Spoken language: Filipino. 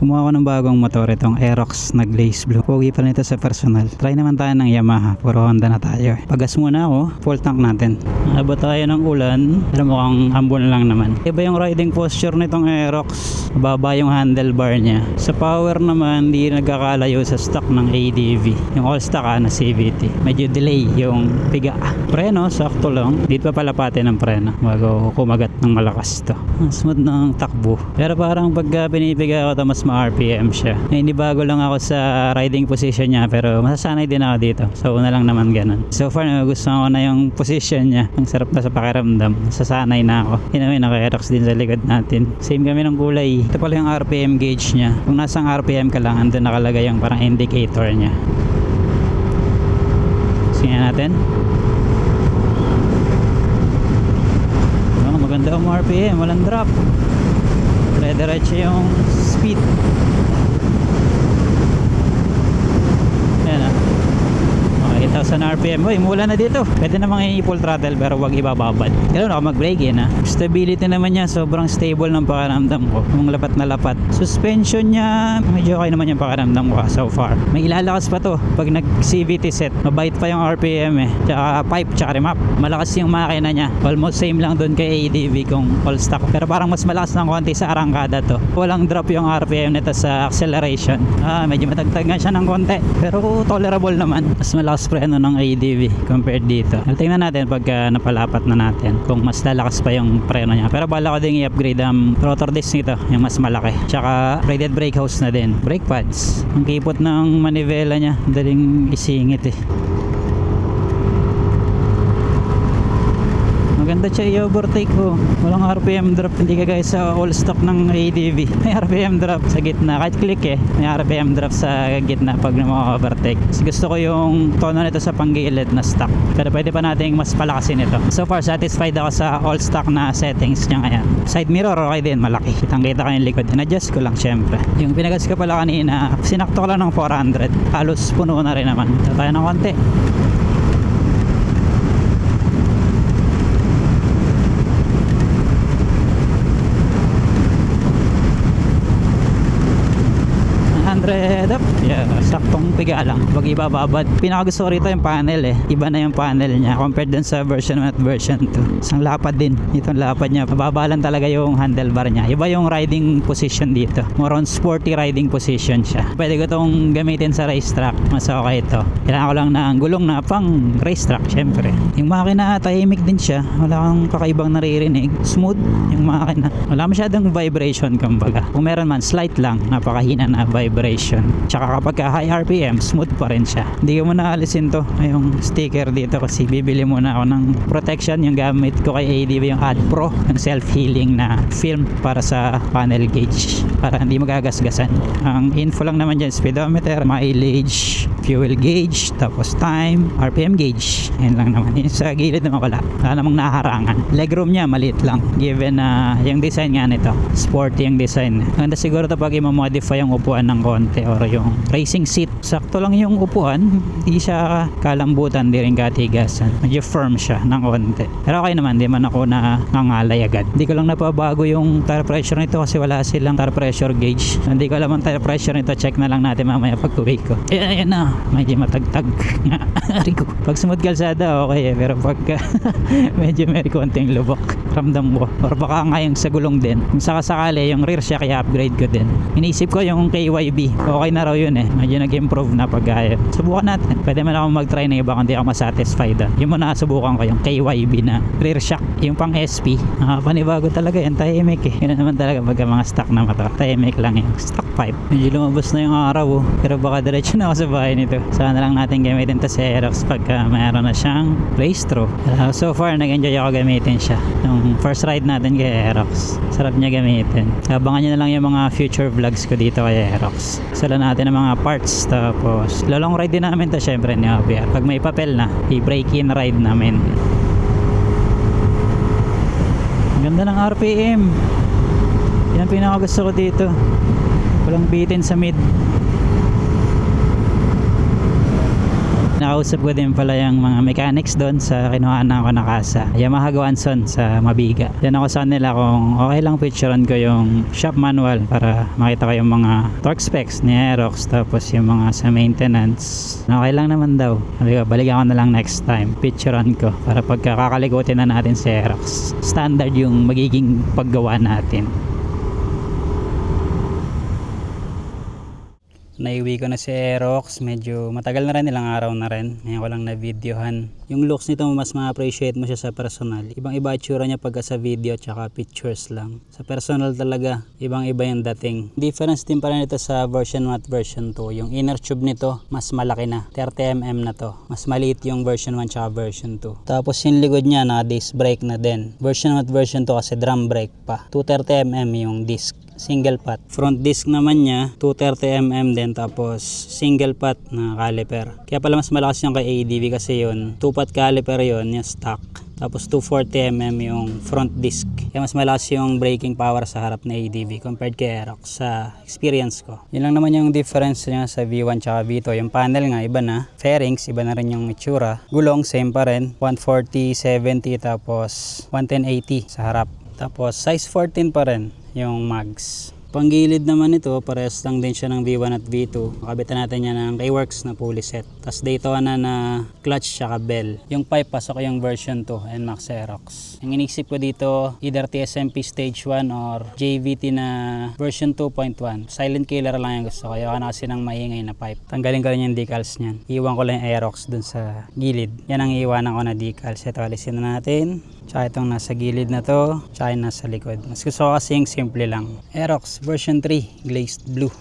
Kumuha ko ng bagong motor, itong Aerox na glaze blue. Pogi pa nito sa personal. Try naman tayo ng Yamaha, puro Honda na tayo. Pagas muna ako, full tank natin. Abot tayo ng ulan, pero mukhang ambon lang naman. Iba yung riding posture nitong Aerox. Mababa yung handlebar niya. Sa power naman, hindi nagkakalayo sa stock ng ADV. Yung all stock na CVT. Medyo delay yung piga. Preno, sakto lang. Dito pa palapatin ng preno bago kumagat ng malakas to. Smooth ng takbo. Pero parang pagka pinipiga ako to, mas ma-RPM siya. Hindi bago lang ako sa riding position niya, pero masasanay din ako dito. So una lang naman ganun. So far nagustuhan ko na yung position niya. Ang sarap na sa pakiramdam. Nasasanay na ako. Anyway, naka-Aerox din sa likod natin. Same kami ng kulay. Ito pala yung RPM gauge niya. Kung nasang RPM ka lang, andun nakalagay yung parang indicator niya. Tingnan natin. Oh, maganda ang RPM, walang drop. Diretso yung speed. Ayan ah. Okay, 8,000 RPM. Uy, mula na dito. Pwede namang i-full throttle pero wag ibababad. Ganoon ako mag-brake yun ah. Stability naman niya, sobrang stable ng pakiramdam ko. Yung lapat na lapat. Suspension niya, medyo okay naman yung pakiramdam ko so far. May ilalakas pa to pag nag-CVT set. Mabait pa yung RPM eh. Tsaka pipe, tsaka remap. Malakas yung makina niya. Almost same lang dun kay ADV kung all stock. Pero parang mas malakas ng konti sa arangkada to. Walang drop yung RPM nito sa acceleration. Medyo matagtag nga siya ng konti. Pero tolerable naman. Mas malakas preno ng ADV compared dito. Tingnan natin pagka napalapat na natin kung mas lalakas pa yung preno niya. Pero bala ko din i-upgrade ang rotor disc nito, yung mas malaki. Tsaka braided brake house na din. Brake pads. Ang kipot ng manivela niya, daling isingit eh. Maganda siya i-overtake ko. Walang RPM drop, hindi ka guys sa all stock ng ADV. May RPM drop sa gitna. Kahit click eh, may RPM drop sa gitna pag na-overtake. Gusto ko yung tono nito sa panggilid na stock. Pero pwede pa nating mas palakasin ito. So far, satisfied ako sa all stock na settings niya ngayon. Side mirror, okay din, malaki. Kitang-kita ko yung likod. In-adjust ko lang syempre. Yung pinagas ko pala kanina, sinakto ko lang ng 400. Halos puno na rin naman. Ito tayo ng konti. Up. Yeah, saktong piga lang. Wag ibababad. Pinakagusto ko rito yung panel eh. Iba na yung panel niya compared dun sa version 1 at version 2. Isang lapad din. Itong lapad niya. Mababalan talaga yung handlebar niya. Iba yung riding position dito. More on sporty riding position siya. Pwede ko itong gamitin sa racetrack. Mas okay ito. Kailangan ko lang ng gulong na pang racetrack syempre. Yung makina tahimik din siya. Wala kang kakaibang naririnig. Smooth yung makina. Wala masyadong vibration kumbaga. Kung meron man, slight lang. Napakahina na vibration. Tsaka kapag high RPM, smooth pa rin siya. Hindi ko muna alisin to, yung sticker dito kasi bibili muna ako ng protection. Yung gamit ko kay ADV, yung AdPro, yung self-healing na film para sa panel gauge para hindi magagasgasan. Ang info lang naman dyan, speedometer, mileage, fuel gauge, tapos time, RPM gauge. Yan lang naman. Yung sa gilid naman wala namang naharangan. Legroom niya maliit lang given na yung design nga nito, sporty yung design. Ganda siguro ito pag i-modify yung upuan ng konti or yung racing seat. Sakto lang yung upuan, hindi siya kalambutan, di rin katigasan. Medyo firm siya ng konti. Pero okay naman, di man ako na nangalay agad. Hindi ko lang napabago yung tire pressure nito kasi wala silang tire pressure gauge. Hindi ko alam ang tire pressure nito, check na lang natin mamaya pag uwi ko. Ayan na, medyo matagtag. Pag smooth kalsada, okay eh. Pero pag medyo may konting lubok, ramdam ko. Or baka nga yung sa gulong din. Kung sakasakali, yung rear shock i-upgrade ko din. Inisip ko yung KYB. Okay na raw yun eh. Medyo nag-improve na pagkaya. Subukan natin. Pwede man ako mag-try na iba kung di ako masatisfied. Yung muna subukan ko yung KYB na rear shock. Yung pang SP. Panibago talaga yan. Tahimik eh. Yun naman talaga pagka mga stock na motor. Tahimik lang yung stock pipe. Medyo lumabas na yung araw oh. Pero baka diretso na ako sa bahay nito. Sana lang natin gamitin to sa Aerox pagka mayroon na siyang race-through. So far nag-enjoy ako gamitin siya. Yung first ride natin kay Aerox. Sarap niya gamitin. Abangan nyo na lang yung mga future vlogs ko dito kay Aerox. Sala natin ng mga parts. Tapos lalong ride din namin to syempre ni Javier. Pag may papel na, i-break-in ride namin. Ang ganda ng RPM. Yan pinakagusto ko dito. Walang bitin sa mid. Nakausap ko din pala yung mga mechanics doon sa kinuhaan ko na kasa, Yamaha Gwanson sa Mabiga. Yan ako sa nila kung okay lang picturean ko yung shop manual para makita ko yung mga torque specs ni Aerox, tapos yung mga sa maintenance. Okay lang naman daw. Sabi ko, balikan ko na lang next time. Picturean ko para pagkakakalikutin na natin si Aerox. Standard yung magiging paggawa natin. Naiwi ko na si Aerox, medyo matagal na rin, ilang araw na rin. Ngayon ko lang na videohan. Yung looks nito mas ma-appreciate mo siya sa personal. Ibang iba itsura niya pagka sa video tsaka pictures lang. Sa personal talaga, ibang iba yung dating. Difference din pala nito sa version 1 at version 2. Yung inner tube nito, mas malaki na. 30mm na to. Mas maliit yung version 1 tsaka version 2. Tapos yung likod niya na disc brake na din. Version 1 at version 2 kasi drum brake pa. 230mm yung disc. Single pot. Front disc naman niya 230mm din, tapos single pot na caliper. Kaya pala mas malakas yung kay ADV kasi yun 2-pot caliper yun, yung stock. Tapos 240mm yung front disc. Kaya mas malakas yung braking power sa harap na ADV compared kay Aerox sa experience ko. Yun lang naman yung difference niya sa V1 tsaka V2. Yung panel nga iba na. Fairings iba na rin yung itsura. Gulong same pa rin. 140/70 tapos 110/80 sa harap. Tapos size 14 pa rin yung mags. Panggilid naman ito, parehas lang din siya ng V1 at V2. Makabitan natin yan ng K-Works na pulley set. Tapos Daytona na clutch tsaka bell. Yung pipe, pasok yung version 2 NMAX Aerox. Yung inisip ko dito, either TSMP Stage 1 or JVT na version 2.1. Silent killer lang yung gusto ko. Ayaw na kasi ng maingay na pipe. Tanggalin ko rin yung decals niyan. Iwan ko lang yung Aerox dun sa gilid. Yan ang iwanan ko na decals. Ito, alisin na natin. Tsaka itong nasa gilid na to, tsaka yung nasa likod. Mas gusto ko kasi yung simple lang. Aerox version 3 glazed blue.